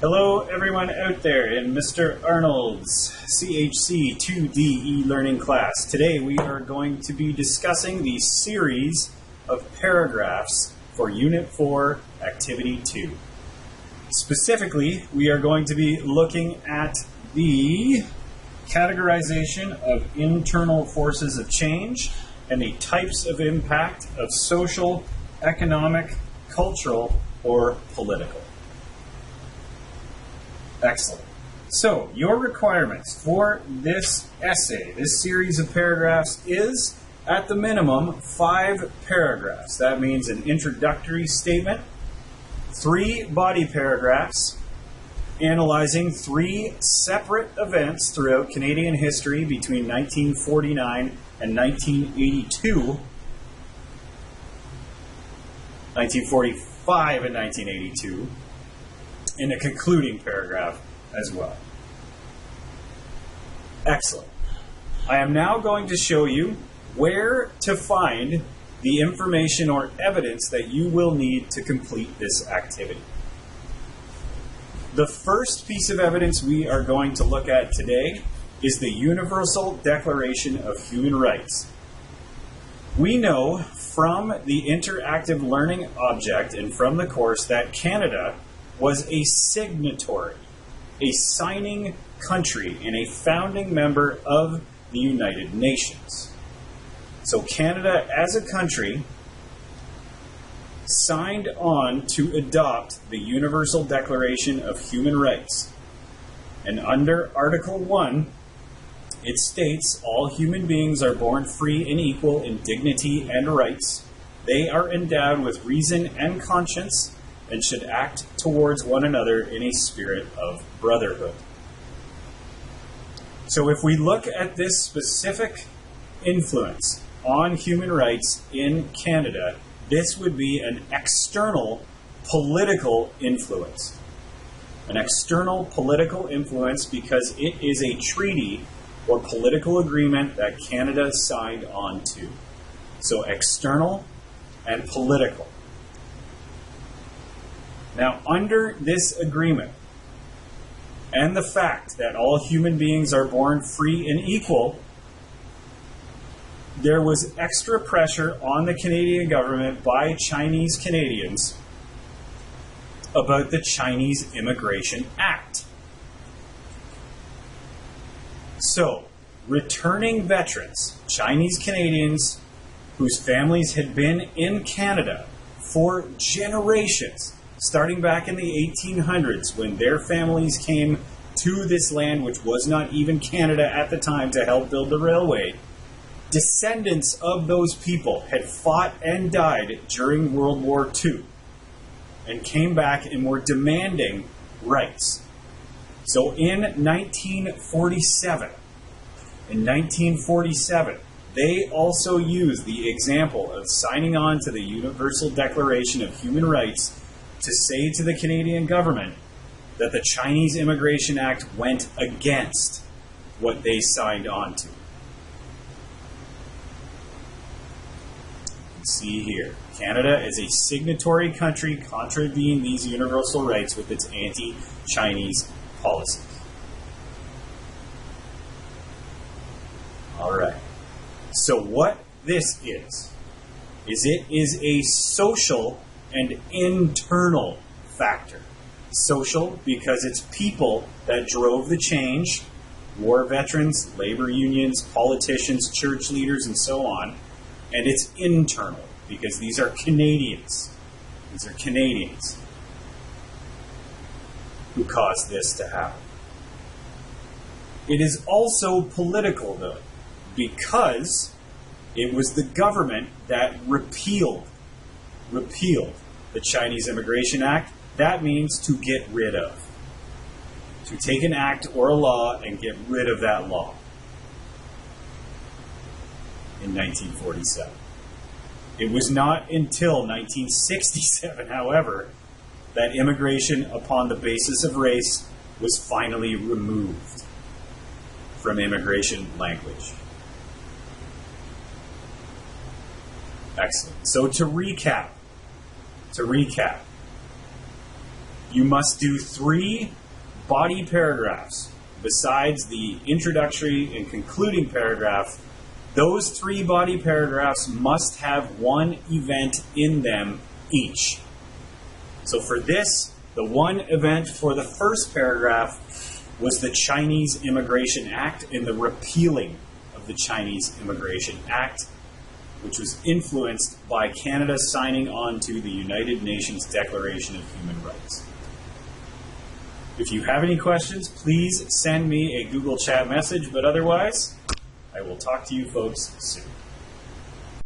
Hello everyone out there in Mr. Arnold's CHC2D e-learning class. Today we are going to be discussing the series of paragraphs for Unit 4, Activity 2. Specifically, we are going to be looking at the categorization of internal forces of change and the types of impact of social, economic, cultural, or political. Excellent. So, your requirements for this essay, this series of paragraphs, is, at the minimum, 5 paragraphs. That means an introductory statement, 3 body paragraphs, analyzing 3 separate events throughout Canadian history between 1949 and 1982, 1945 and 1982, in a concluding paragraph as well. Excellent. I am now going to show you where to find the information or evidence that you will need to complete this activity. The first piece of evidence we are going to look at today is the Universal Declaration of Human Rights. We know from the interactive learning object and from the course that Canada was a signatory, a signing country, and a founding member of the United Nations. So Canada, as a country, signed on to adopt the Universal Declaration of Human Rights. And under Article 1, it states, all human beings are born free and equal in dignity and rights. They are endowed with reason and conscience, and should act towards one another in a spirit of brotherhood. So if we look at this specific influence on human rights in Canada, this would be an external political influence. An external political influence because it is a treaty or political agreement that Canada signed on to. So external and political. Now, under this agreement, and the fact that all human beings are born free and equal, there was extra pressure on the Canadian government by Chinese Canadians about the Chinese Immigration Act. So, returning veterans, Chinese Canadians whose families had been in Canada for generations, starting back in the 1800s when their families came to this land, which was not even Canada at the time, to help build the railway, descendants of those people had fought and died during World War II and came back and were demanding rights. So in 1947, they also used the example of signing on to the Universal Declaration of Human Rights to say to the Canadian government that the Chinese Immigration Act went against what they signed on to. You can see here, Canada is a signatory country contravening these universal rights with its anti-Chinese policies. All right. So what this is it is a social and internal factor. Social, because it's people that drove the change, war veterans, labor unions, politicians, church leaders, and so on. And it's internal, because these are Canadians. These are Canadians who caused this to happen. It is also political, though, because it was the government that repealed the Chinese Immigration Act. That means to get rid of. To take an act or a law and get rid of that law. In 1947. It was not until 1967, however, that immigration upon the basis of race was finally removed from immigration language. Excellent. So to recap, you must do 3 body paragraphs besides the introductory and concluding paragraph. Those 3 body paragraphs must have one event in them each. So for this, the one event for the first paragraph was the Chinese Immigration Act and the repealing of the Chinese Immigration Act, which was influenced by Canada signing on to the United Nations Declaration of Human Rights. If you have any questions, please send me a Google Chat message, but otherwise, I will talk to you folks soon.